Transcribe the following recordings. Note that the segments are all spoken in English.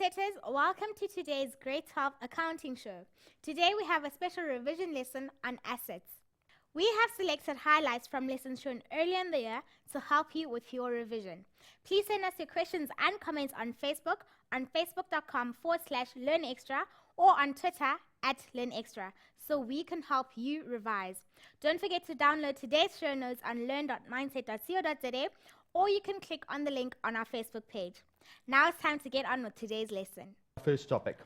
Mindsetters, welcome to today's Grade 12 Accounting Show. Today we have a special revision lesson on assets. We have selected highlights from lessons shown earlier in the year to help you with your revision. Please send us your questions and comments on Facebook, on facebook.com/learnextra, or on Twitter @learnextra, so we can help you revise. Don't forget to download today's show notes on learn.mindset.co.za, or you can click on the link on our Facebook page. Now it's time to get on with today's lesson. First topic.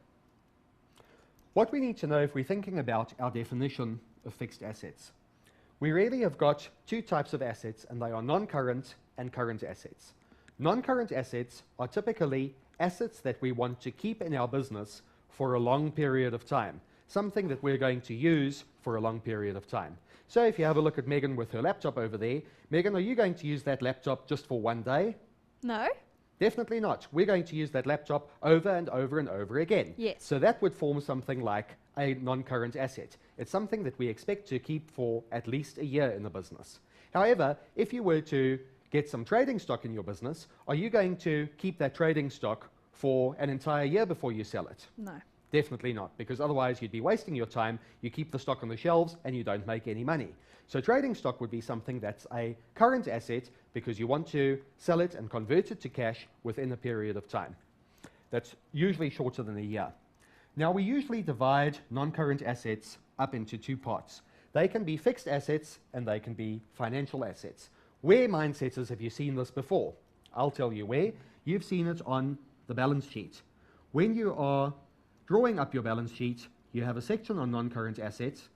What we need to know if we're thinking about our definition of fixed assets. We really have got two types of assets, and they are non-current and current assets. Non-current assets are typically assets that we want to keep in our business for a long period of time, something that we're going to use for a long period of time. So if you have a look at Megan with her laptop over there, Megan, are you going to use that laptop just for one day? No. Definitely not. We're going to use that laptop over and over and over again. Yes. So that would form something like a non-current asset. It's something that we expect to keep for at least a year in the business. However, if you were to get some trading stock in your business, are you going to keep that trading stock for an entire year before you sell it? No. Definitely not, because otherwise you'd be wasting your time. You keep the stock on the shelves and you don't make any money. So trading stock would be something that's a current asset because you want to sell it and convert it to cash within a period of time. That's usually shorter than a year. Now, we usually divide non-current assets up into two parts. They can be fixed assets and they can be financial assets. Where, mindsetters, have you seen this before? I'll tell you where. You've seen it on the balance sheet. When you are drawing up your balance sheet, you have a section on non-current assets,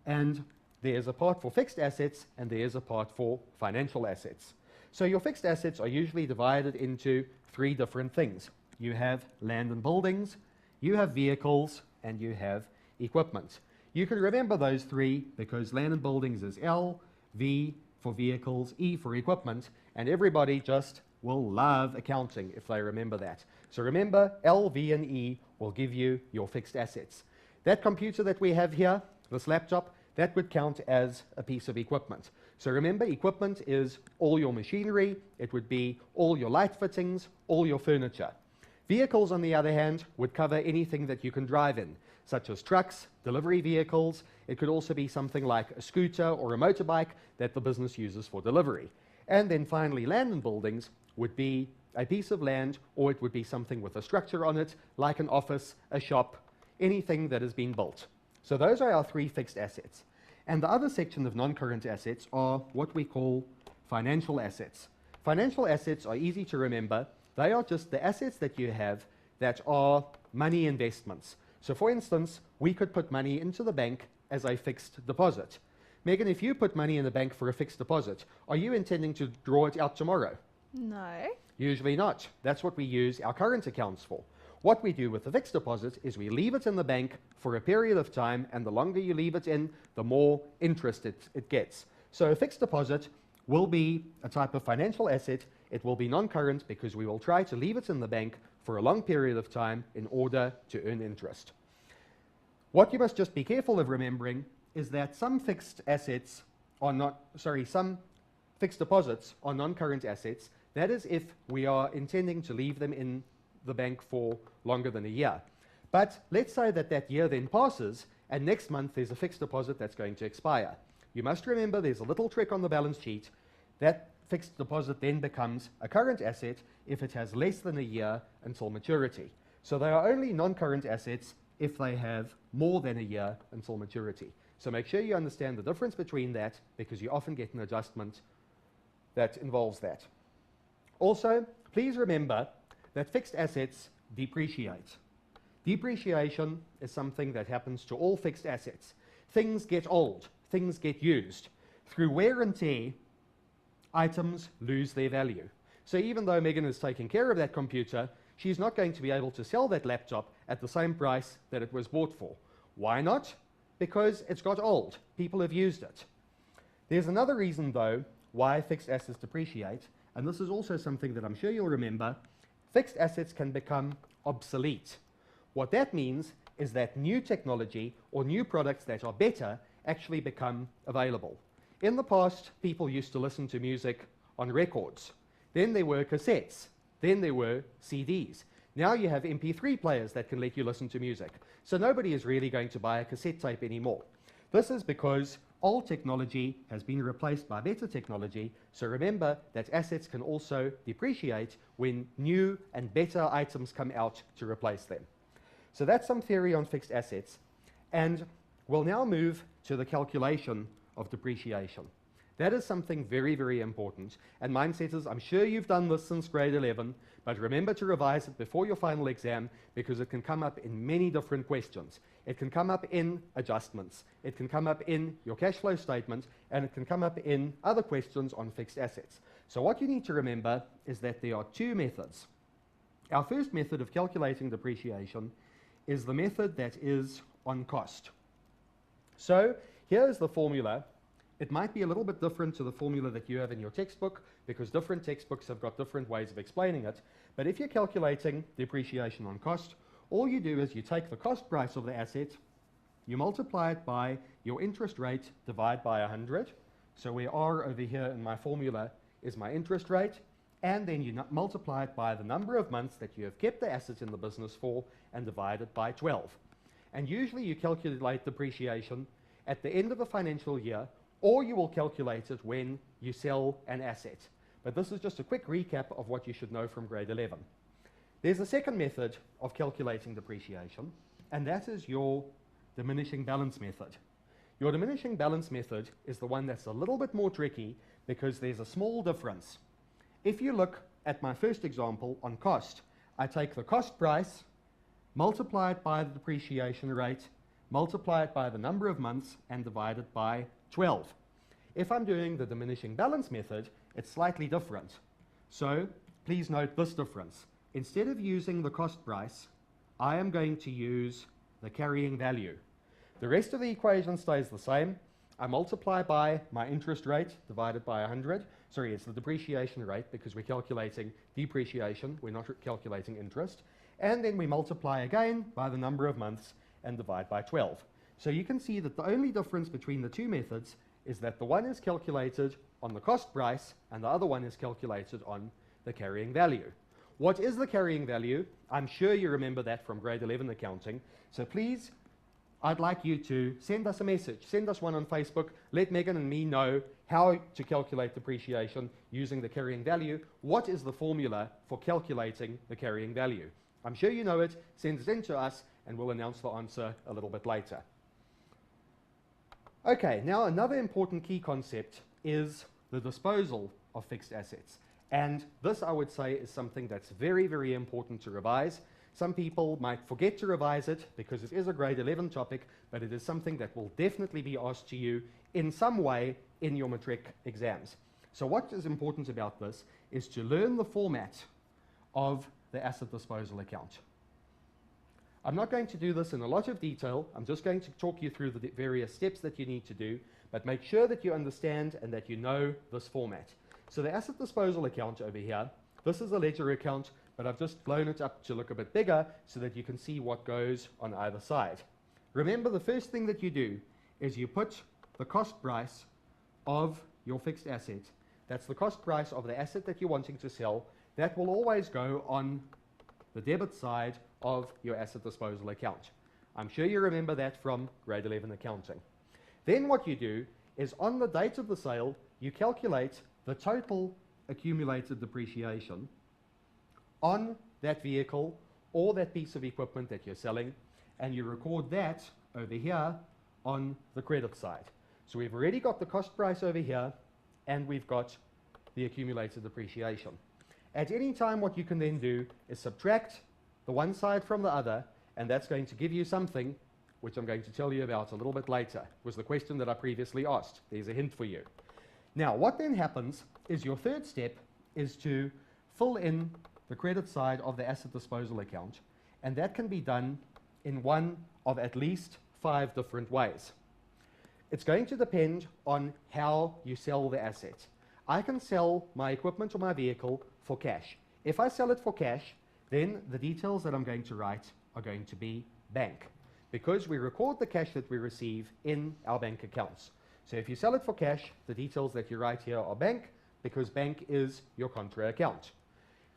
and there's a part for fixed assets and there's a part for financial assets. So your fixed assets are usually divided into three different things. You have land and buildings, you have vehicles, and you have equipment. You can remember those three because land and buildings is L, V for vehicles, E for equipment, and everybody just will love accounting if they remember that. So remember, L, V, and E will give you your fixed assets. That computer that we have here, this laptop, that would count as a piece of equipment. So remember, equipment is all your machinery, it would be all your light fittings, all your furniture. Vehicles, on the other hand, would cover anything that you can drive in, such as trucks, delivery vehicles. It could also be something like a scooter or a motorbike that the business uses for delivery. And then finally, land and buildings would be a piece of land, or it would be something with a structure on it, like an office, a shop, anything that has been built. So those are our three fixed assets. And the other section of non-current assets are what we call financial assets. Financial assets are easy to remember. They are just the assets that you have that are money investments. So for instance, we could put money into the bank as a fixed deposit. Megan, if you put money in the bank for a fixed deposit, are you intending to draw it out tomorrow? No. Usually not. That's what we use our current accounts for. What we do with the fixed deposit is we leave it in the bank for a period of time, and the longer you leave it in, the more interest it gets. So a fixed deposit will be a type of financial asset. It will be non-current because we will try to leave it in the bank for a long period of time in order to earn interest. What you must just be careful of remembering is that some fixed deposits are non-current assets. That is if we are intending to leave them in the bank for longer than a year. But let's say that that year then passes, and next month there's a fixed deposit that's going to expire. You must remember there's a little trick on the balance sheet. That fixed deposit then becomes a current asset if it has less than a year until maturity. So they are only non-current assets if they have more than a year until maturity. So make sure you understand the difference between that, because you often get an adjustment that involves that. Also, please remember that fixed assets depreciate. Depreciation is something that happens to all fixed assets. Things get old, things get used. Through wear and tear, items lose their value. So even though Megan is taking care of that computer, she's not going to be able to sell that laptop at the same price that it was bought for. Why not? Because it's got old. People have used it. There's another reason, though, why fixed assets depreciate, and this is also something that I'm sure you'll remember. Fixed assets can become obsolete. What that means is that new technology or new products that are better actually become available. In the past, people used to listen to music on records. Then there were cassettes. Then there were CDs. Now you have MP3 players that can let you listen to music. So nobody is really going to buy a cassette tape anymore. This is because old technology has been replaced by better technology. So remember that assets can also depreciate when new and better items come out to replace them. So that's some theory on fixed assets. And we'll now move to the calculation of depreciation. That is something very, very important. And mindsetters, I'm sure you've done this since grade 11, but remember to revise it before your final exam because it can come up in many different questions. It can come up in adjustments. It can come up in your cash flow statement, and it can come up in other questions on fixed assets. So what you need to remember is that there are two methods. Our first method of calculating depreciation is the method that is on cost. So here's the formula. It might be a little bit different to the formula that you have in your textbook because different textbooks have got different ways of explaining it. But if you're calculating depreciation on cost, all you do is you take the cost price of the asset, you multiply it by your interest rate, divide by 100. So where R over here in my formula is my interest rate, and then you multiply it by the number of months that you have kept the asset in the business for and divide it by 12. And usually you calculate depreciation at the end of a financial year, or you will calculate it when you sell an asset. But this is just a quick recap of what you should know from grade 11. There's a second method of calculating depreciation, and that is your diminishing balance method. Your diminishing balance method is the one that's a little bit more tricky because there's a small difference. If you look at my first example on cost, I take the cost price, multiply it by the depreciation rate, multiply it by the number of months, and divide it by 12. If I'm doing the diminishing balance method, it's slightly different. So please note this difference. Instead of using the cost price, I am going to use the carrying value. The rest of the equation stays the same. I multiply by my interest rate divided by 100. Sorry, it's the depreciation rate because we're calculating depreciation. We're not calculating interest. And then we multiply again by the number of months and divide by 12. So you can see that the only difference between the two methods is that the one is calculated on the cost price and the other one is calculated on the carrying value. What is the carrying value? I'm sure you remember that from grade 11 accounting. So please, I'd like you to send us a message. Send us one on Facebook. Let Megan and me know how to calculate depreciation using the carrying value. What is the formula for calculating the carrying value? I'm sure you know it. Send it in to us and we'll announce the answer a little bit later. Okay, now another important key concept is the disposal of fixed assets. And this, I would say, is something that's very, very important to revise. Some people might forget to revise it because it is a grade 11 topic, but it is something that will definitely be asked to you in some way in your matric exams. So what is important about this is to learn the format of the asset disposal account. I'm not going to do this in a lot of detail. I'm just going to talk you through the various steps that you need to do, but make sure that you understand and that you know this format. So the asset disposal account over here, this is a ledger account, but I've just blown it up to look a bit bigger so that you can see what goes on either side. Remember, the first thing that you do is you put the cost price of your fixed asset. That's the cost price of the asset that you're wanting to sell. That will always go on the debit side of your asset disposal account. I'm sure you remember that from grade 11 accounting. Then what you do is on the date of the sale, you calculate the total accumulated depreciation on that vehicle or that piece of equipment that you're selling, and you record that over here on the credit side. So we've already got the cost price over here, and we've got the accumulated depreciation. At any time, what you can then do is subtract the one side from the other, and that's going to give you something which I'm going to tell you about a little bit later. It was the question that I previously asked. There's a hint for you. Now, what then happens is your third step is to fill in the credit side of the asset disposal account, and that can be done in one of at least 5 different ways. It's going to depend on how you sell the asset. I can sell my equipment or my vehicle for cash. If I sell it for cash, then the details that I'm going to write are going to be bank, because we record the cash that we receive in our bank accounts. So if you sell it for cash, the details that you write here are bank, because bank is your contra account.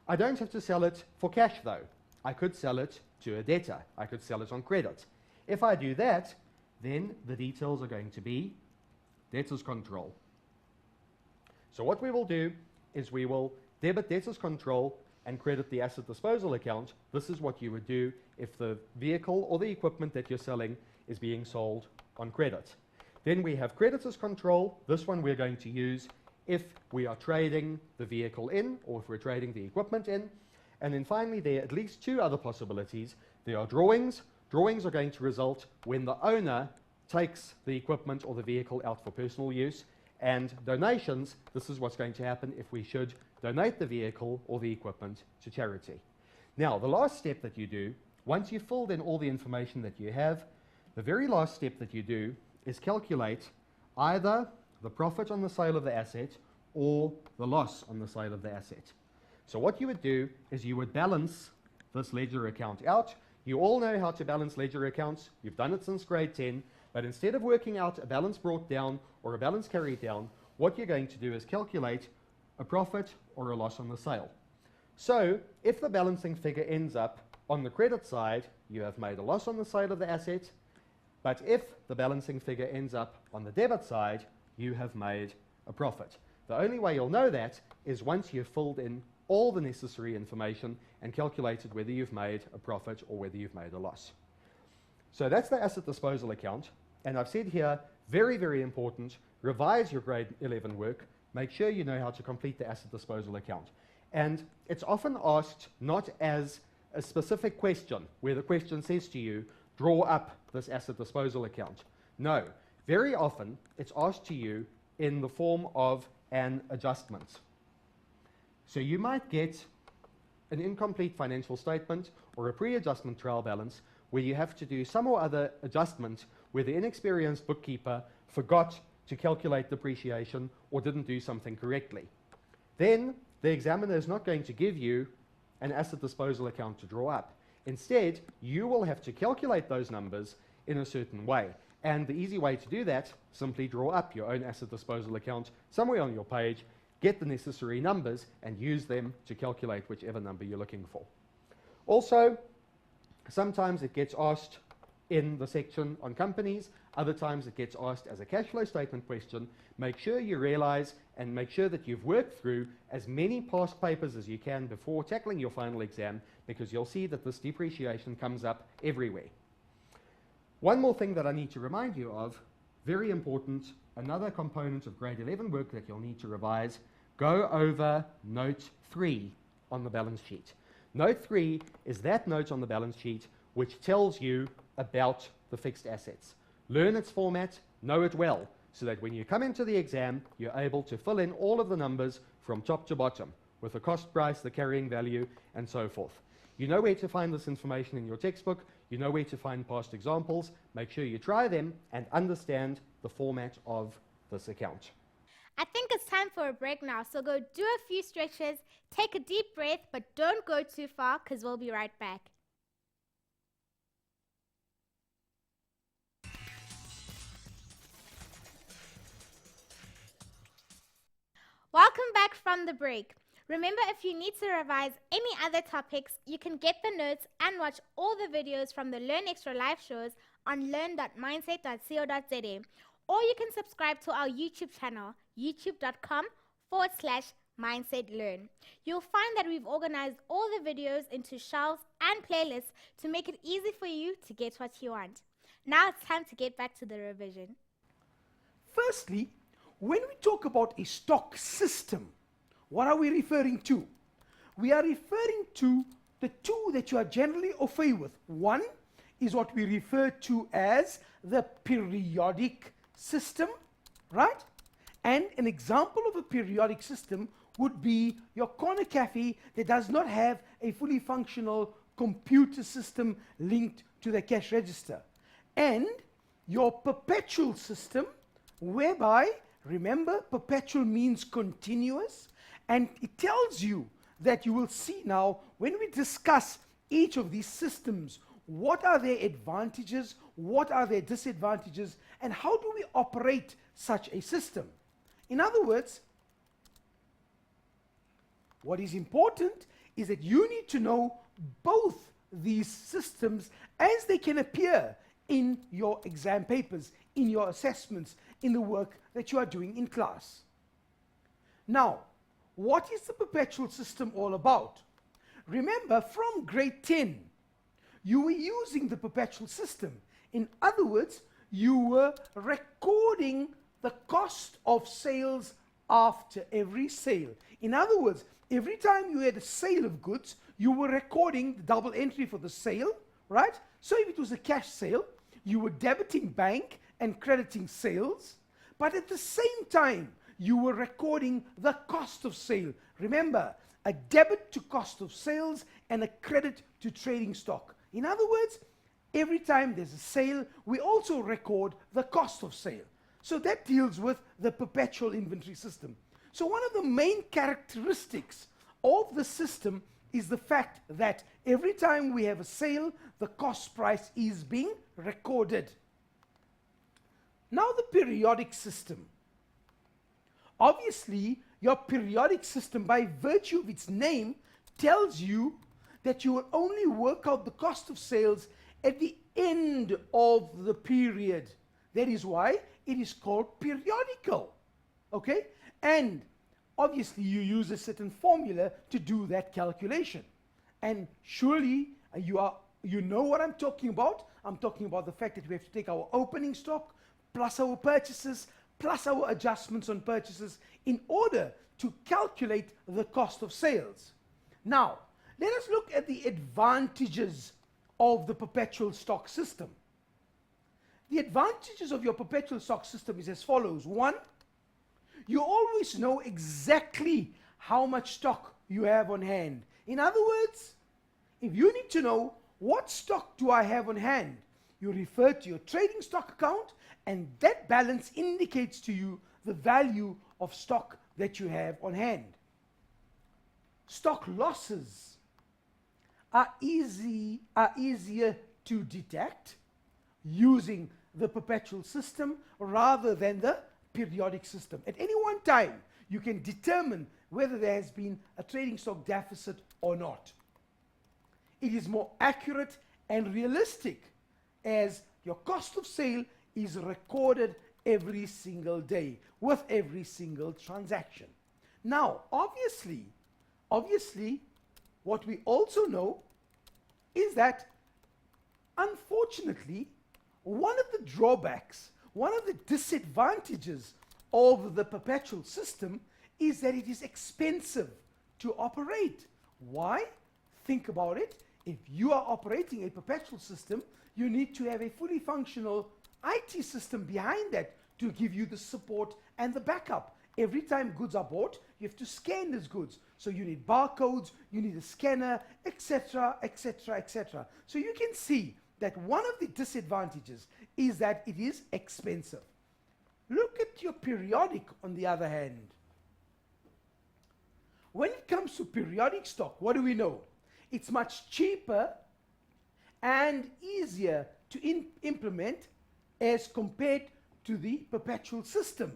I don't have to sell it for cash though. I could sell it to a debtor. I could sell it on credit. If I do that, then the details are going to be Debtors Control. So what we will do is we will debit Debtors Control and credit the asset disposal account. This is what you would do if the vehicle or the equipment that you're selling is being sold on credit. Then we have Creditors Control. This one we're going to use if we are trading the vehicle in or if we're trading the equipment in. And then finally, there are at least two other possibilities. There are drawings. Drawings are going to result when the owner takes the equipment or the vehicle out for personal use. And donations, this is what's going to happen if we should donate the vehicle or the equipment to charity. Now, the last step that you do, once you've filled in all the information that you have, the very last step that you do is calculate either the profit on the sale of the asset or the loss on the sale of the asset. So what you would do is you would balance this ledger account out. You all know how to balance ledger accounts. You've done it since grade 10. But instead of working out a balance brought down or a balance carried down, what you're going to do is calculate a profit or a loss on the sale. So if the balancing figure ends up on the credit side, you have made a loss on the sale of the asset. But if the balancing figure ends up on the debit side, you have made a profit. The only way you'll know that is once you've filled in all the necessary information and calculated whether you've made a profit or whether you've made a loss. So that's the asset disposal account. And I've said here, very, very important, revise your grade 11 work. Make sure you know how to complete the asset disposal account. And it's often asked not as a specific question, where the question says to you, draw up this asset disposal account. No, very often it's asked to you in the form of an adjustment. So you might get an incomplete financial statement or a pre-adjustment trial balance where you have to do some or other adjustment where the inexperienced bookkeeper forgot to calculate depreciation or didn't do something correctly. Then the examiner is not going to give you an asset disposal account to draw up. Instead, you will have to calculate those numbers in a certain way. And the easy way to do that, simply draw up your own asset disposal account somewhere on your page, get the necessary numbers, and use them to calculate whichever number you're looking for. Also, sometimes it gets asked in the section on companies, other times it gets asked as a cash flow statement question. Make sure you realize and make sure that you've worked through as many past papers as you can before tackling your final exam, because you'll see that this depreciation comes up everywhere. One more thing that I need to remind you of, very important, another component of grade 11 work that you'll need to revise, go over note 3 on the balance sheet. Note 3 is that note on the balance sheet which tells you about the fixed assets. Learn its format, know it well, so that when you come into the exam, you're able to fill in all of the numbers from top to bottom, with the cost price, the carrying value, and so forth. You know where to find this information in your textbook, you know where to find past examples. Make sure you try them and understand the format of this account. I think it's time for a break now, so go do a few stretches, take a deep breath, but don't go too far because we'll be right back. Welcome back from the break. Remember, if you need to revise any other topics, you can get the notes and watch all the videos from the Learn Extra live shows on learn.mindset.co.za, or you can subscribe to our YouTube channel, youtube.com/mindsetlearn. You'll find that we've organized all the videos into shelves and playlists to make it easy for you to get what you want. Now it's time to get back to the revision. Firstly, when we talk about a stock system, what are we referring to? We are referring to the two that you are generally au fait with. One is what we refer to as the periodic system, right? And an example of a periodic system would be your corner cafe that does not have a fully functional computer system linked to the cash register. And your perpetual system, whereby, remember, perpetual means continuous, and it tells you that you will see now, when we discuss each of these systems, what are their advantages, what are their disadvantages, and how do we operate such a system. In other words, what is important is that you need to know both these systems as they can appear in your exam papers, in your assessments, in the work that you are doing in class. Now, what is the perpetual system all about? Remember, from grade 10, you were using the perpetual system. In other words, you were recording the cost of sales after every sale. In other words, every time you had a sale of goods, you were recording the double entry for the sale, right? So if it was a cash sale, you were debiting bank and crediting sales, but at the same time, you were recording the cost of sale. Remember, a debit to cost of sales and a credit to trading stock. In other words, every time there's a sale, we also record the cost of sale. So that deals with the perpetual inventory system. So one of the main characteristics of the system is the fact that every time we have a sale, the cost price is being recorded. Now the periodic system. Obviously, your periodic system, by virtue of its name, tells you that you will only work out the cost of sales at the end of the period. That is why it is called periodical. Okay? And obviously you use a certain formula to do that calculation. And surely you know what I'm talking about. I'm talking about the fact that we have to take our opening stock plus our purchases plus our adjustments on purchases in order to calculate the cost of sales. Now, let us look at the advantages of the perpetual stock system. The advantages of your perpetual stock system is as follows. One, you always know exactly how much stock you have on hand. In other words, if you need to know what stock do I have on hand, you refer to your trading stock account, and that balance indicates to you the value of stock that you have on hand. Stock losses are easier to detect using the perpetual system rather than the periodic system. At any one time, you can determine whether there has been a trading stock deficit or not. It is more accurate and realistic as your cost of sale is recorded every single day with every single transaction. Now, obviously, what we also know is that, unfortunately, one of the drawbacks, one of the disadvantages of the perpetual system is that it is expensive to operate. Why? Think about it. If you are operating a perpetual system, you need to have a fully functional IT system behind that to give you the support and the backup. Every time goods are bought, you have to scan these goods. So you need barcodes, you need a scanner, etc., etc., etc. So you can see that one of the disadvantages is that it is expensive. Look at your periodic on the other hand. When it comes to periodic stock, what do we know? It's much cheaper and easier to implement as compared to the perpetual system.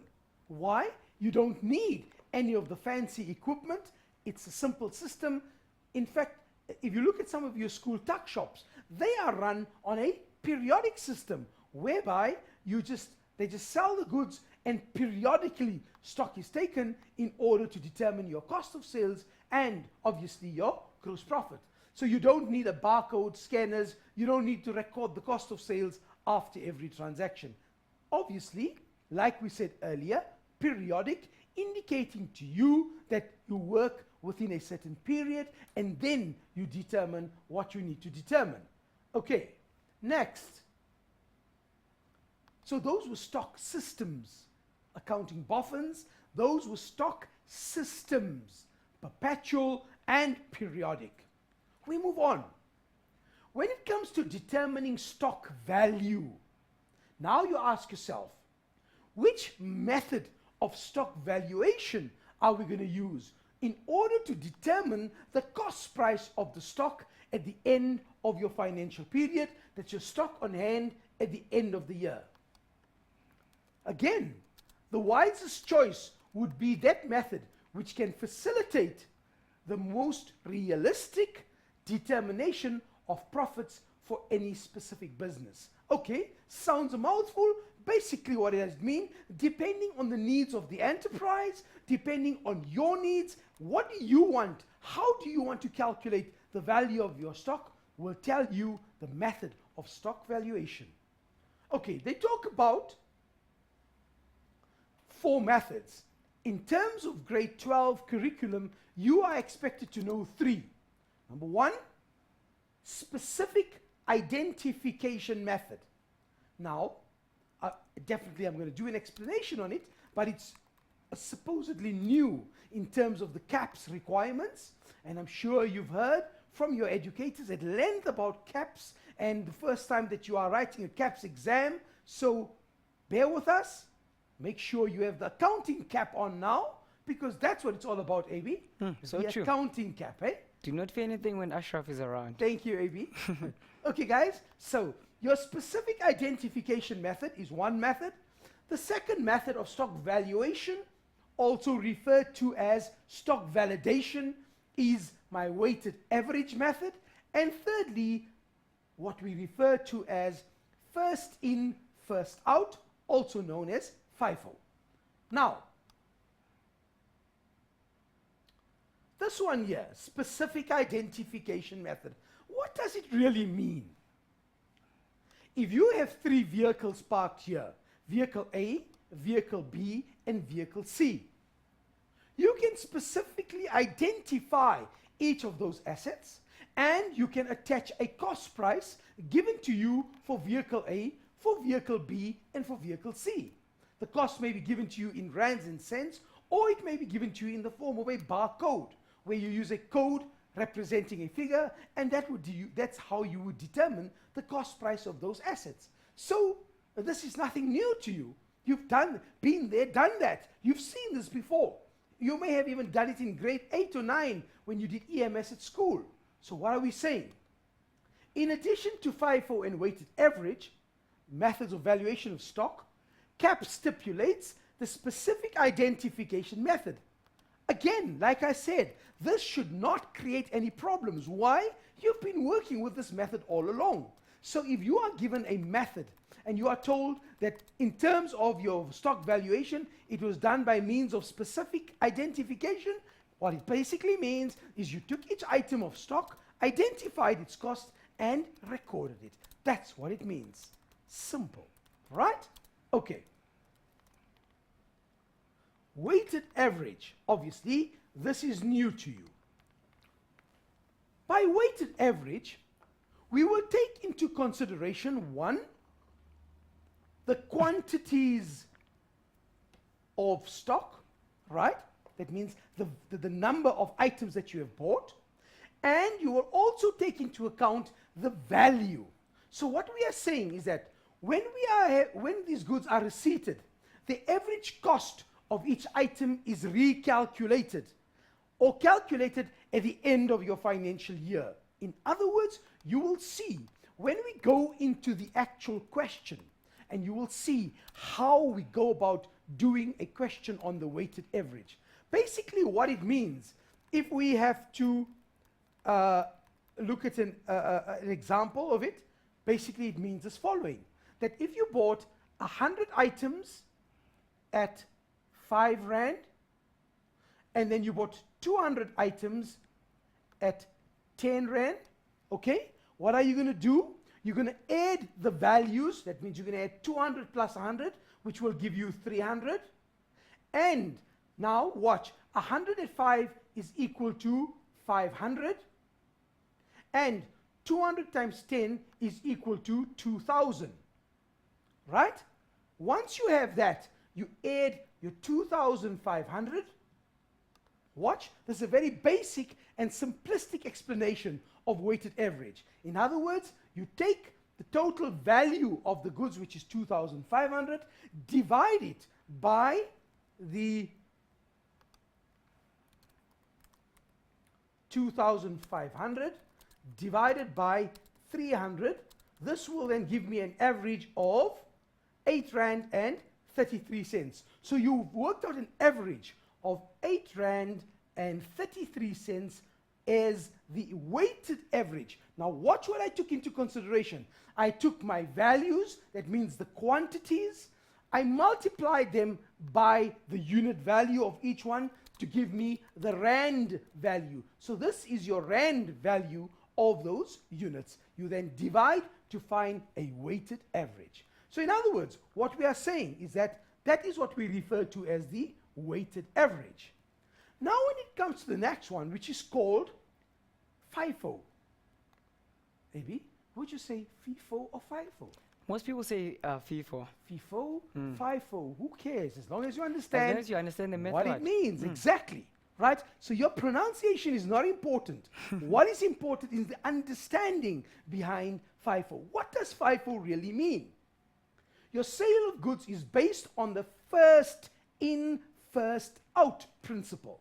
Why? You don't need any of the fancy equipment. It's a simple system. In fact, if you look at some of your school tuck shops, they are run on a periodic system whereby they just sell the goods and periodically stock is taken in order to determine your cost of sales and obviously your gross profit. So you don't need a barcode, scanners, you don't need to record the cost of sales after every transaction. Obviously, like we said earlier, periodic, indicating to you that you work within a certain period and then you determine what you need to determine. Okay, next. So those were stock systems. Accounting boffins, those were stock systems, perpetual and periodic. We move on. When it comes to determining stock value, now you ask yourself, which method of stock valuation are we going to use in order to determine the cost price of the stock at the end of your financial period, that's your stock on hand at the end of the year? Again, the wisest choice would be that method which can facilitate the most realistic, determination of profits for any specific business. Okay, sounds a mouthful. Basically what it does mean, depending on the needs of the enterprise, depending on your needs, what do you want? How do you want to calculate the value of your stock? Will tell you the method of stock valuation. Okay, they talk about 4 methods. In terms of grade 12 curriculum, you are expected to know 3. Number 1, specific identification method. Now, definitely I'm going to do an explanation on it, but it's supposedly new in terms of the CAPS requirements, and I'm sure you've heard from your educators at length about CAPS and the first time that you are writing a CAPS exam, so bear with us. Make sure you have the accounting cap on now, because that's what it's all about, AB. So the true. accounting cap, eh? Do not fear anything when Ashraf is around. Thank you, AB. Okay, guys, so your specific identification method is one method. The second method of stock valuation, also referred to as stock validation, is my weighted average method. And thirdly, what we refer to as first in, first out, also known as FIFO. Now, this one here, specific identification method, what does it really mean? If you have 3 vehicles parked here, vehicle A, vehicle B, and vehicle C, you can specifically identify each of those assets, and you can attach a cost price given to you for vehicle A, for vehicle B, and for vehicle C. The cost may be given to you in rands and cents, or it may be given to you in the form of a barcode, where you use a code representing a figure, and that's how you would determine the cost price of those assets. So this is nothing new to you. You've been there, done that. You've seen this before. You may have even done it in grade 8 or 9 when you did EMS at school. So what are we saying? In addition to FIFO and weighted average methods of valuation of stock, CAP stipulates the specific identification method. Again, like I said, this should not create any problems. Why? You've been working with this method all along. So if you are given a method and you are told that in terms of your stock valuation, it was done by means of specific identification, what it basically means is you took each item of stock, identified its cost, and recorded it. That's what it means. Simple, right? Okay. Weighted average, obviously, this is new to you. By weighted average, we will take into consideration 1, the quantities of stock, right? That means the number of items that you have bought. And you will also take into account the value. So what we are saying is that when these goods are receipted, the average cost of each item is recalculated or calculated at the end of your financial year. In other words, you will see when we go into the actual question, and you will see how we go about doing a question on the weighted average. Basically what it means, if we have to look at an example of it, basically it means as following, that if you bought 100 items at 5 Rand, and then you bought 200 items at 10 Rand, okay? What are you going to do? You're going to add the values. That means you're going to add 200 plus 100, which will give you 300. And now watch, 105 is equal to 500. And 200 times 10 is equal to 2,000. Right? Once you have that, you add your 2,500. Watch, this is a very basic and simplistic explanation of weighted average. In other words, you take the total value of the goods, which is 2,500, divide it by the 2,500 divided by 300. This will then give me an average of 8 Rand and 33 cents. So you've worked out an average of 8 Rand and 33 cents as the weighted average. Now watch what I took into consideration. I took my values, that means the quantities, I multiplied them by the unit value of each one to give me the rand value. So this is your rand value of those units. You then divide to find a weighted average. So in other words, what we are saying is that that is what we refer to as the weighted average. Now when it comes to the next one, which is called FIFO. Maybe, would you say FIFO or FIFO? Most people say Fifo. FIFO, FIFO, who cares? As long as you As understand, long as you understand the method. what it means, exactly. Right? So your pronunciation is not important. What is important is the understanding behind FIFO. What does FIFO really mean? Your sale of goods is based on the first in, first out principle.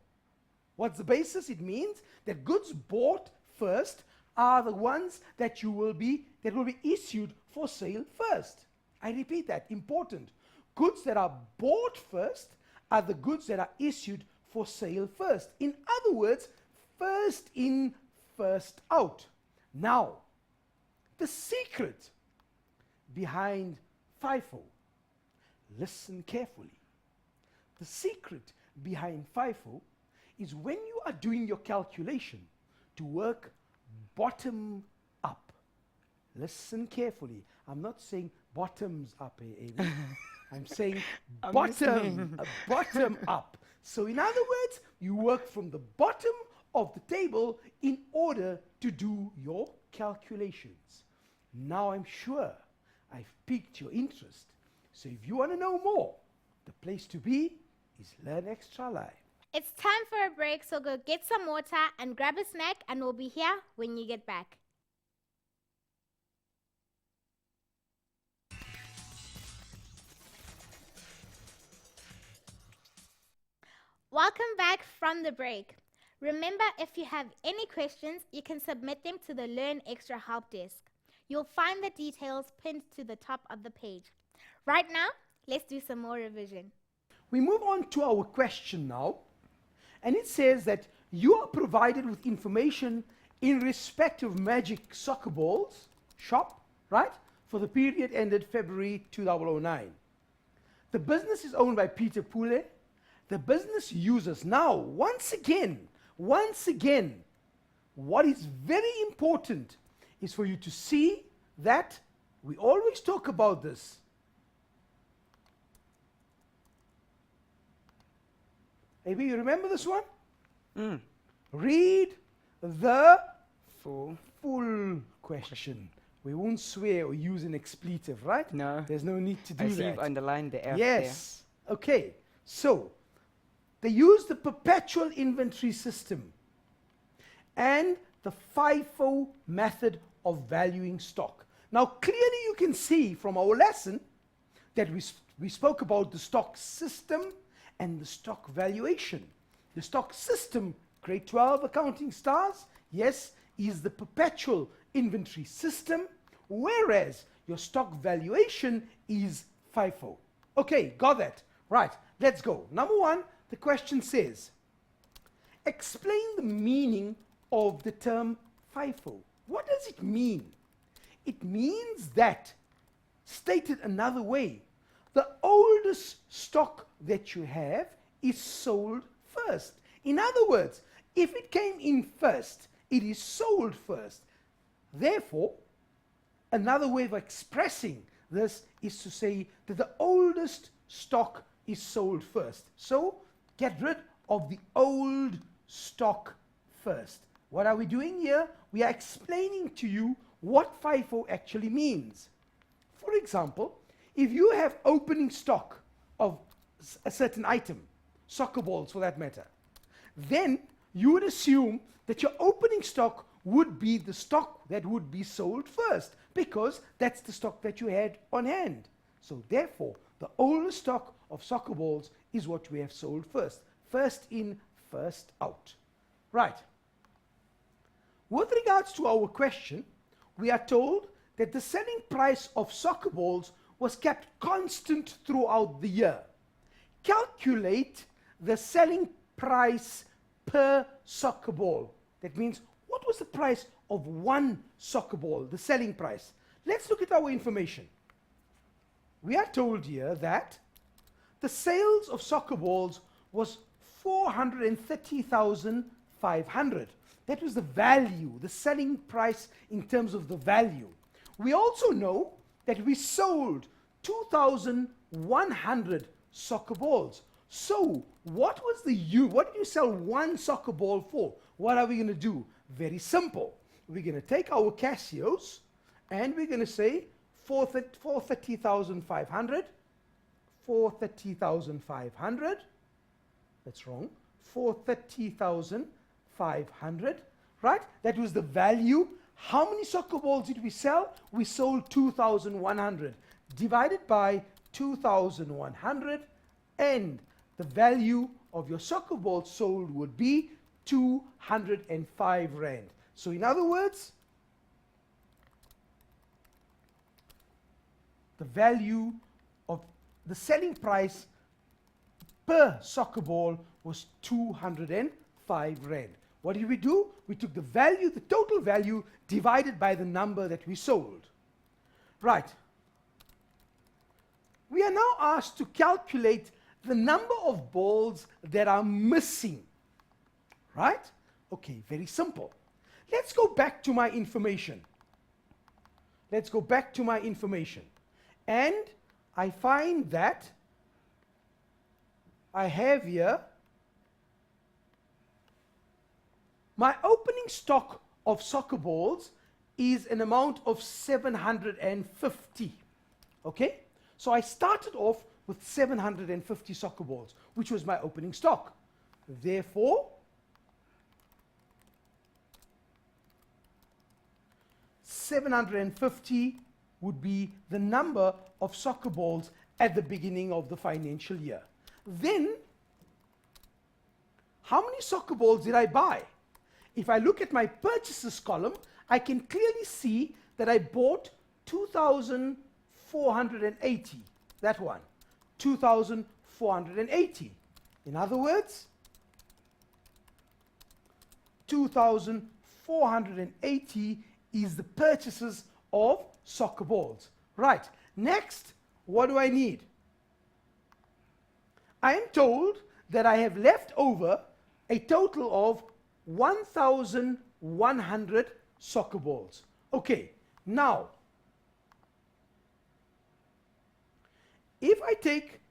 What's the basis? It means that goods bought first are the ones that will be issued for sale first. I repeat that, important. Goods that are bought first are the goods that are issued for sale first. In other words, first in, first out. Now, the secret behind FIFO, listen carefully. The secret behind FIFO is when you are doing your calculation to work bottom up. Listen carefully. I'm not saying bottoms up, Amy. I'm saying bottom up. So in other words, you work from the bottom of the table in order to do your calculations. Now I'm sure I've piqued your interest. So if you want to know more, the place to be is Learn Extra Live. It's time for a break, so go get some water and grab a snack, and we'll be here when you get back. Welcome back from the break. Remember, if you have any questions, you can submit them to the Learn Extra Help Desk. You'll find the details pinned to the top of the page. Right now, let's do some more revision. We move on to our question now. And it says that you are provided with information in respect of Magic Soccer Balls shop, right? For the period ended February 2009. The business is owned by Peter Pule. The business uses now, once again, what is very important is for you to see that we always talk about this. Maybe you remember this one? Read the Full. full question. We won't swear or use an expletive, right? No. There's no need to do I see that. you've underlined the F Yes. Okay. So, they use the perpetual inventory system and the FIFO method of valuing stock. Now, clearly you can see from our lesson that we spoke about the stock system and the stock valuation. The stock system, grade 12 accounting stars, yes, is the perpetual inventory system, whereas your stock valuation is FIFO. Okay, got that. Right, let's go. Number one, the question says, explain the meaning of the term FIFO. What does it mean? It means that, stated another way, the oldest stock that you have is sold first. In other words, if it came in first, it is sold first. Therefore, another way of expressing this is to say that the oldest stock is sold first. So, get rid of the old stock first. What are we doing here? We are explaining to you what FIFO actually means. For example, if you have opening stock of a certain item, soccer balls for that matter, then you would assume that your opening stock would be the stock that would be sold first, because that's the stock that you had on hand. So therefore, the oldest stock of soccer balls is what we have sold first. First in, first out. Right. With regards to our question, we are told that the selling price of soccer balls was kept constant throughout the year. Calculate the selling price per soccer ball. That means, what was the price of one soccer ball, the selling price? Let's look at our information. We are told here that the sales of soccer balls was 430,500. That was the value, the selling price in terms of the value. We also know that we sold 2,100 soccer balls. So, what did you sell one soccer ball for? What are we going to do? Very simple. We're going to take our Casios and we're going to say 430,500. 430,500. That's wrong. 430,500. Right? That was the value. How many soccer balls did we sell? We sold 2,100. Divided by 2,100, and the value of your soccer ball sold would be 205 Rand. So in other words, the value of the selling price per soccer ball was 205 Rand. What did we do? We took the value, the total value, divided by the number that we sold. Right. We are now asked to calculate the number of balls that are missing. Right? Okay, very simple. Let's go back to my information. Let's go back to my information. And I find that I have here my opening stock of soccer balls is an amount of 750. Okay? So I started off with 750 soccer balls, which was my opening stock. Therefore, 750 would be the number of soccer balls at the beginning of the financial year. Then, how many soccer balls did I buy? If I look at my purchases column, I can clearly see that I bought 2,480. That one. 2,480. In other words, 2,480 is the purchases of soccer balls. Right. Next, what do I need? I am told that I have left over a total of 1,100 soccer balls. Okay, now, if I take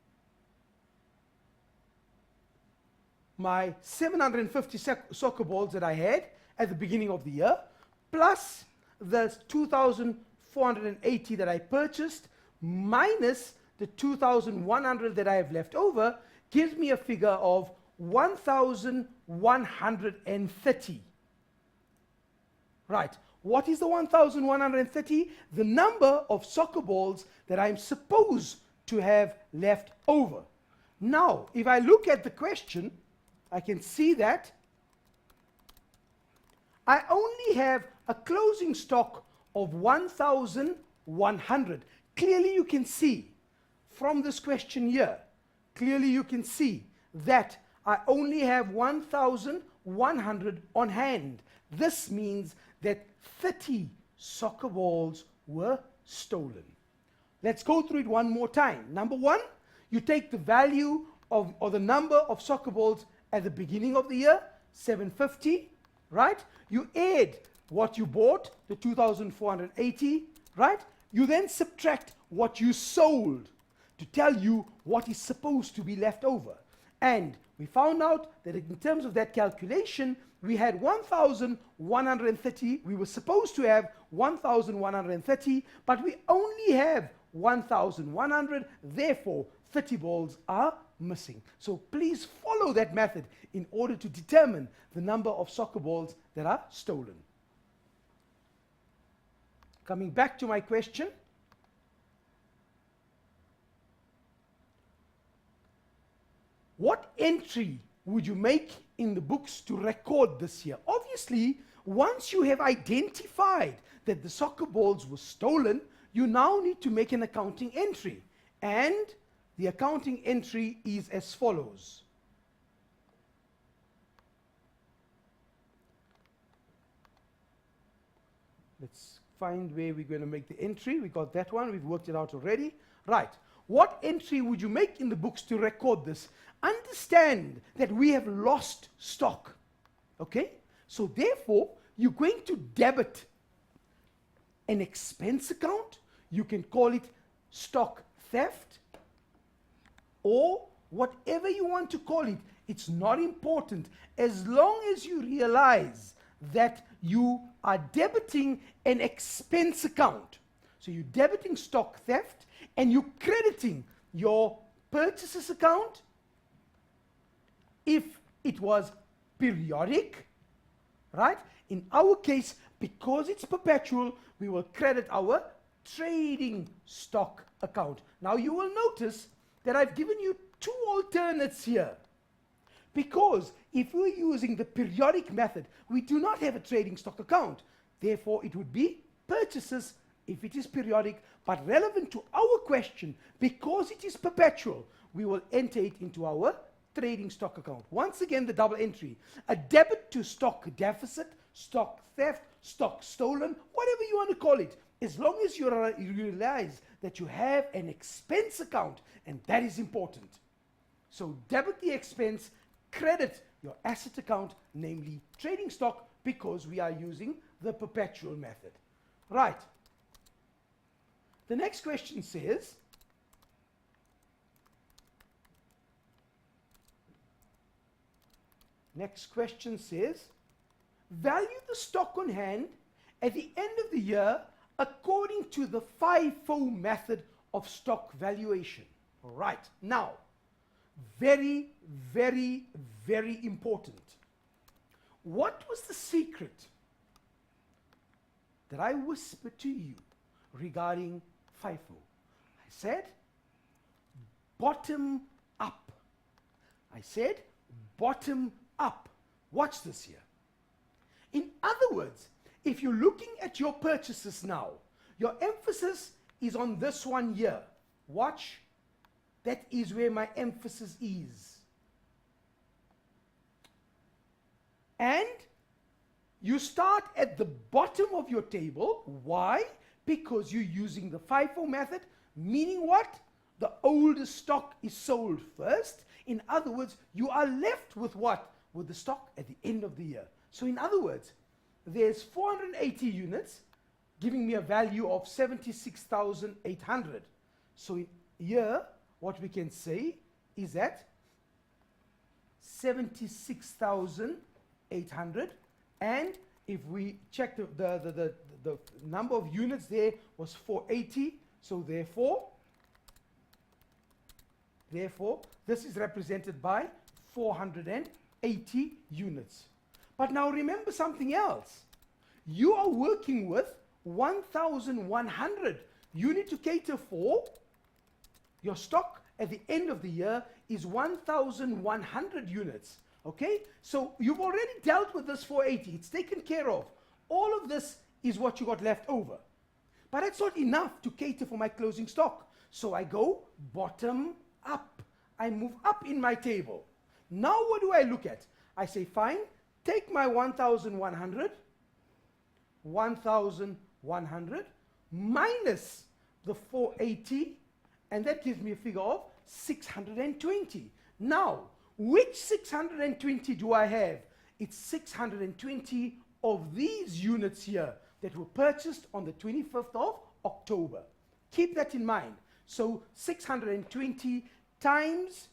my 750 soccer balls that I had at the beginning of the year, plus the 2,480 that I purchased, minus the 2,100 that I have left over, gives me a figure of 1,130. Right. What is the 1,130? The number of soccer balls that I'm supposed to have left over. Now, if I look at the question, I can see that I only have a closing stock of 1,100. Clearly you can see from this question here, clearly you can see that I only have 1,100 on hand. This means that 30 soccer balls were stolen. Let's go through it one more time. Number one, you take the value of, or the number of soccer balls at the beginning of the year, 750, right? You add what you bought, the 2,480, right? You then subtract what you sold to tell you what is supposed to be left over. And we found out that in terms of that calculation, we had 1,130. We were supposed to have 1,130, but we only have 1,100. Therefore, 30 balls are missing. So please follow that method in order to determine the number of soccer balls that are stolen. Coming back to my question. What entry would you make in the books to record this year? Obviously, once you have identified that the soccer balls were stolen, you now need to make an accounting entry. And the accounting entry is as follows. Let's find where we're going to make the entry. We got that one. We've worked it out already. Right. What entry would you make in the books to record this? Understand that we have lost stock. Okay? So therefore, you're going to debit an expense account. You can call it stock theft or whatever you want to call it. It's not important as long as you realize that you are debiting an expense account. So you're debiting stock theft and you're crediting your purchases account if it was periodic, right? In our case, because it's perpetual, we will credit our trading stock account. Now you will notice that I've given you two alternates here. Because if we're using the periodic method, we do not have a trading stock account. Therefore, it would be purchases if it is periodic, but relevant to our question, because it is perpetual, we will enter it into our trading stock account. Once again, the double entry. A debit to stock deficit, stock theft, stock stolen, whatever you want to call it, as long as you realize that you have an expense account, and that is important. So debit the expense, credit your asset account, namely trading stock, because we are using the perpetual method. Right. The next question says, value the stock on hand at the end of the year according to the Fifo method of stock valuation. All right. Now, very, very, very important. What was the secret that I whispered to you regarding FIFO? I said, bottom up. I said, bottom up. Watch this here. In other words, if you're looking at your purchases now, your emphasis is on this one here. Watch. That is where my emphasis is. And you start at the bottom of your table. Why? Because you're using the FIFO method, meaning what? The oldest stock is sold first. In other words, you are left with what? With the stock at the end of the year. So in other words, there's 480 units giving me a value of 76,800. So in here, what we can say is that 76,800, and if we check the number of units there was 480, so therefore this is represented by 480 units. But now remember something else. You are working with 1,100. You need to cater for your stock at the end of the year is 1,100 units. Okay? So you've already dealt with this 480. It's taken care of. All of this is what you got left over. But that's not enough to cater for my closing stock. So I go bottom up. I move up in my table. Now what do I look at? I say, fine, take my 1,100 minus the 480, and that gives me a figure of 620. Now, which 620 do I have? It's 620 of these units here that were purchased on the 25th of October. Keep that in mind. So 620 times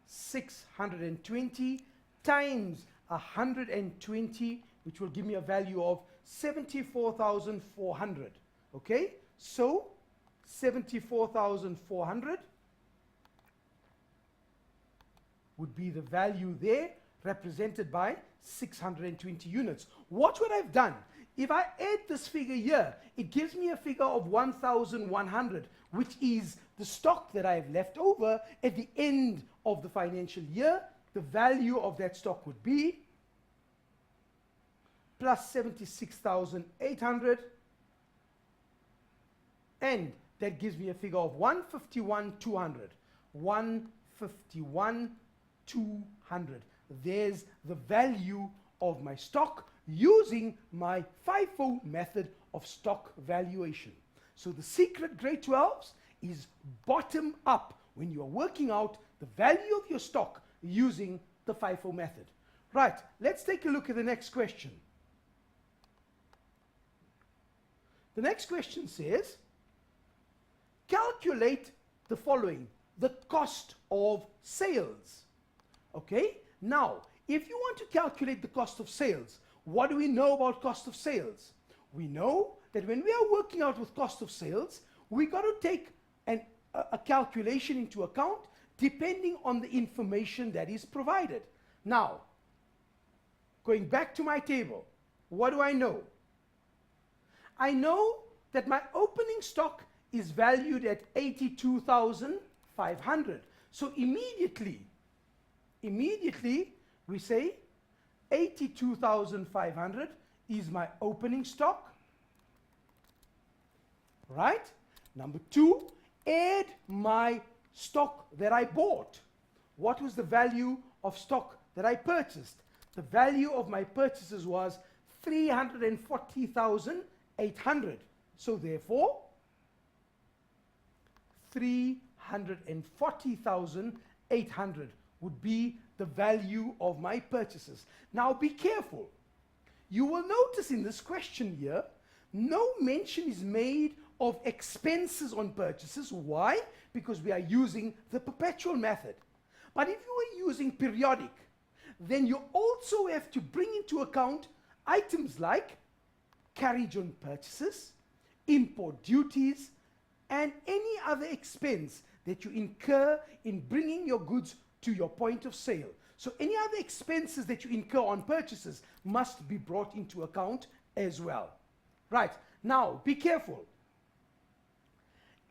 620 times 120, which will give me a value of 74,400. Okay? So 74,400 would be the value there, represented by 620 units. Watch what I've done. If I add this figure here, it gives me a figure of 1,100, which is the stock that I have left over at the end of the financial year. The value of that stock would be plus 76,800, and that gives me a figure of 151,200. 151,200. There's the value of my stock using my FIFO method of stock valuation. So the secret, grade 12s, is bottom up when you are working out the value of your stock using the FIFO method. Right, let's take a look at the next question. The next question says, calculate the following, the cost of sales. Okay, now, if you want to calculate the cost of sales, what do we know about cost of sales? We know that when we are working out with cost of sales, we got to take a calculation into account depending on the information that is provided. Now, going back to my table, what do I know? I know that my opening stock is valued at 82,500. So immediately we say 82,500 is my opening stock. Right? Number 2, add my stock that I bought. What was the value of stock that I purchased? The value of my purchases was 340,800. So therefore, 340,800 would be the value of my purchases. Now be careful. You will notice in this question here, no mention is made of expenses on purchases. Why? Because we are using the perpetual method. But if you are using periodic, then you also have to bring into account items like carriage on purchases, import duties, and any other expense that you incur in bringing your goods to your point of sale. So any other expenses that you incur on purchases must be brought into account as well. Right, now be careful.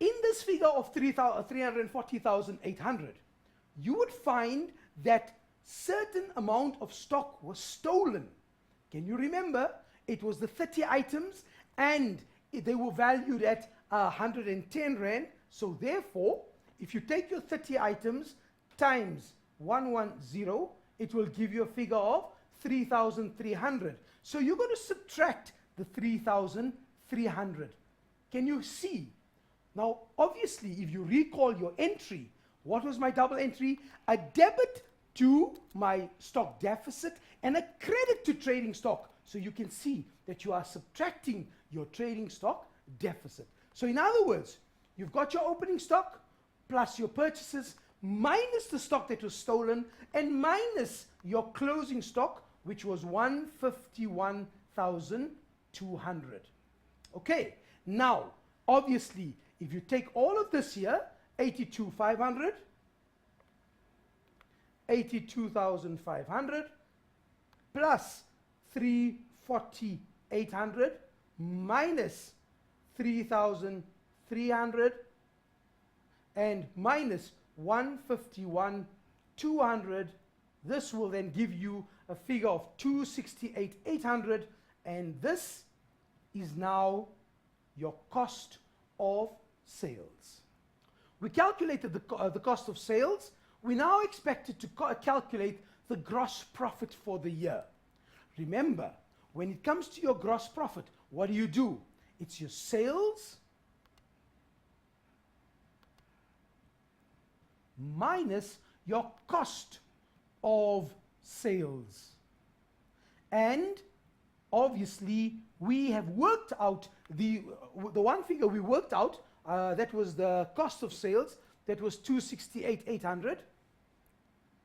In this figure of 340,800, you would find that certain amount of stock was stolen. Can you remember? It was the 30 items and they were valued at 110 Rand. So therefore, if you take your 30 items times 110, it will give you a figure of 3,300. So you're going to subtract the 3,300. Can you see? Now, obviously, if you recall your entry, what was my double entry? A debit to my stock deficit and a credit to trading stock. So you can see that you are subtracting your trading stock deficit. So in other words, you've got your opening stock plus your purchases minus the stock that was stolen and minus your closing stock, which was 151,200. Okay, now, obviously, if you take all of this here, 82,500, 82,500 plus 340,800 minus 3,300 and minus 151,200, this will then give you a figure of 268,800, and this is now your cost of sales. We calculated the cost of sales. We now expected to calculate the gross profit for the year. Remember, when it comes to your gross profit, what do? It's your sales minus your cost of sales. And obviously, we have worked out the one figure we worked out, that was the cost of sales, that was 268,800.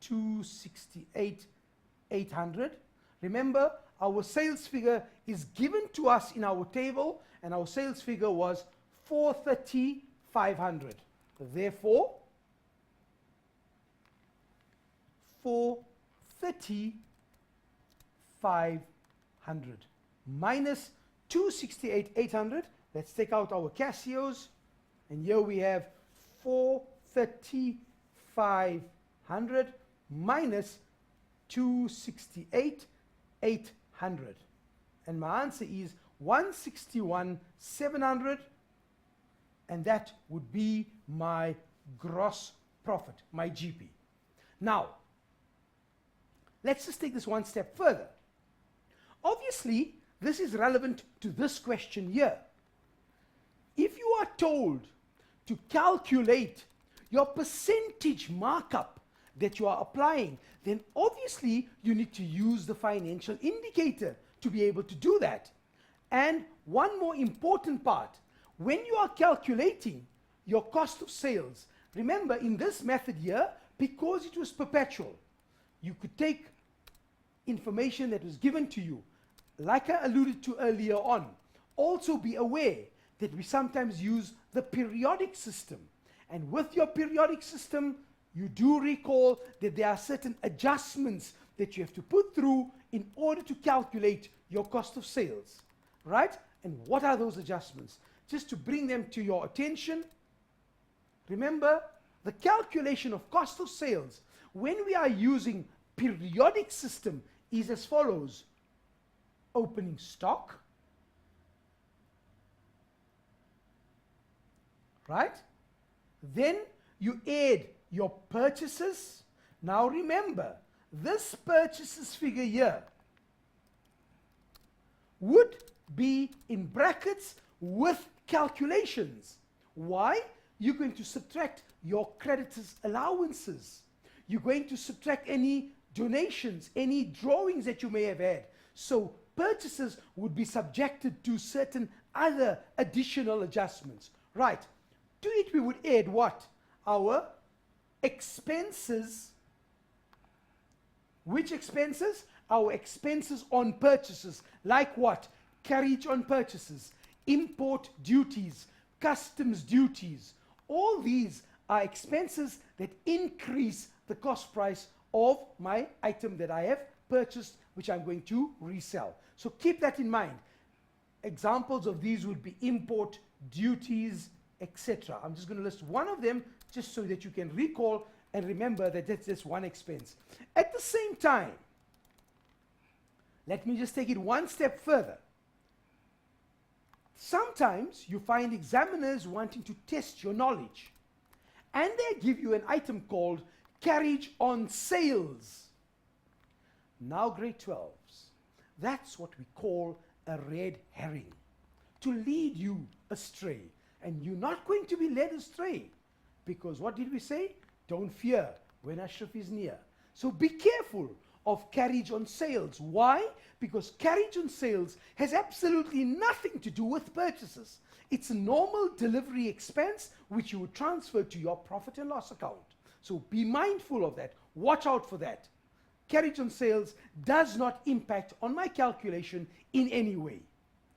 268,800. Remember, our sales figure is given to us in our table, and our sales figure was 430,500. Therefore, 430,500 minus 268,800. Let's take out our Casios, and here we have 430,500 minus 268,800. And my answer is 161,700, and that would be my gross profit, my GP. Now, let's just take this one step further. Obviously, this is relevant to this question here. If you are told to calculate your percentage markup that you are applying, then obviously you need to use the financial indicator to be able to do that. And one more important part, when you are calculating your cost of sales, remember in this method here, because it was perpetual, you could take information that was given to you, like I alluded to earlier on. Also be aware that we sometimes use the periodic system. And with your periodic system, you do recall that there are certain adjustments that you have to put through in order to calculate your cost of sales, right? And what are those adjustments? Just to bring them to your attention, remember the calculation of cost of sales when we are using periodic system is as follows: opening stock, right? Then you add your purchases. Now remember, this purchases figure here would be in brackets with calculations. Why? You're going to subtract your creditors' allowances. You're going to subtract any donations, any drawings that you may have had. So purchases would be subjected to certain other additional adjustments. Right. To it we would add what? Our expenses. Which expenses? Our expenses on purchases. Like what? Carriage on purchases, import duties, customs duties. All these are expenses that increase the cost price of my item that I have purchased, which I'm going to resell. So keep that in mind. Examples of these would be import duties, etc. I'm just going to list one of them just so that you can recall and remember that that's just one expense. At the same time, let me just take it one step further. Sometimes you find examiners wanting to test your knowledge, and they give you an item called carriage on sales. Now grade 12s, that's what we call a red herring, to lead you astray. And you're not going to be led astray, because what did we say? Don't fear when Ashraf is near. So be careful of carriage on sales. Why? Because carriage on sales has absolutely nothing to do with purchases. It's a normal delivery expense which you would transfer to your profit and loss account. So be mindful of that. Watch out for that. Carriage on sales does not impact on my calculation in any way.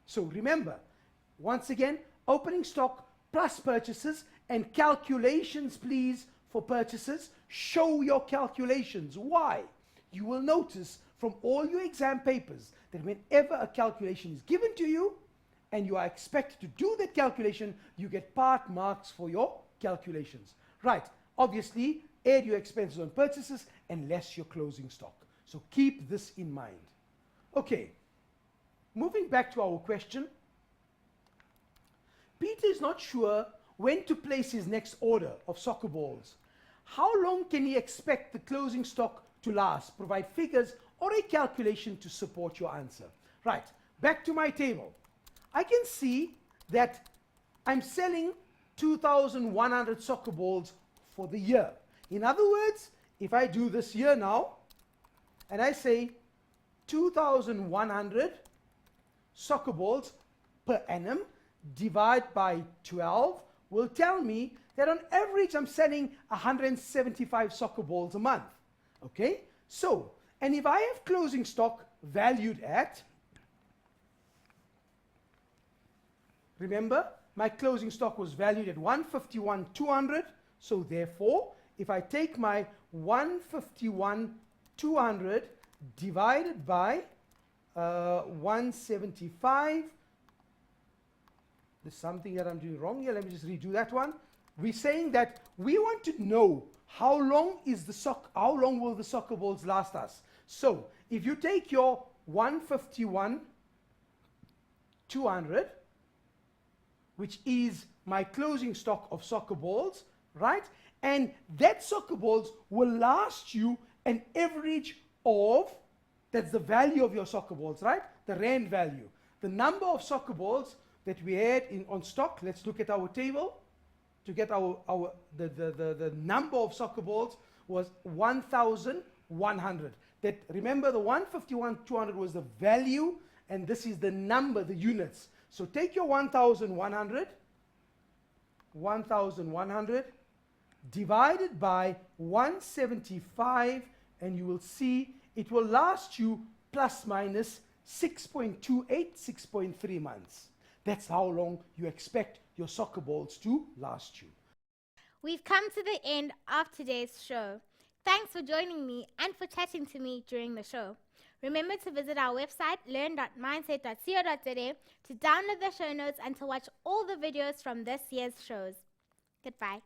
So remember, once again, opening stock plus purchases and calculations, please, for purchases. Show your calculations. Why? You will notice from all your exam papers that whenever a calculation is given to you and you are expected to do that calculation, you get part marks for your calculations. Right. Obviously, add your expenses on purchases and less your closing stock. So keep this in mind. Okay. Moving back to our question. Peter is not sure when to place his next order of soccer balls. How long can he expect the closing stock to last? Provide figures or a calculation to support your answer. Right, back to my table. I can see that I'm selling 2,100 soccer balls for the year. In other words, if I do this year now, and I say 2,100 soccer balls per annum, divide by 12, will tell me that on average I'm selling 175 soccer balls a month. Okay? So, and if I have closing stock valued at, remember, my closing stock was valued at 151,200. So therefore, if I take my 151,200 divided by 175, there's something that I'm doing wrong here. Let me just redo that one. We're saying that we want to know how long will the soccer balls last us. So if you take your 151,200, which is my closing stock of soccer balls, right? And that soccer balls will last you an average of, that's the value of your soccer balls, right? the rand value. The number of soccer balls that we had on stock, let's look at our table. To get the number of soccer balls was 1,100. That, remember, the 151,200 was the value, and this is the number, the units. So take your 1,100 divided by 175, and you will see it will last you plus minus 6.28, 6.3 months. That's how long you expect your soccer balls to last you. We've come to the end of today's show. Thanks for joining me and for chatting to me during the show. Remember to visit our website, learn.mindset.co.za, to download the show notes and to watch all the videos from this year's shows. Goodbye.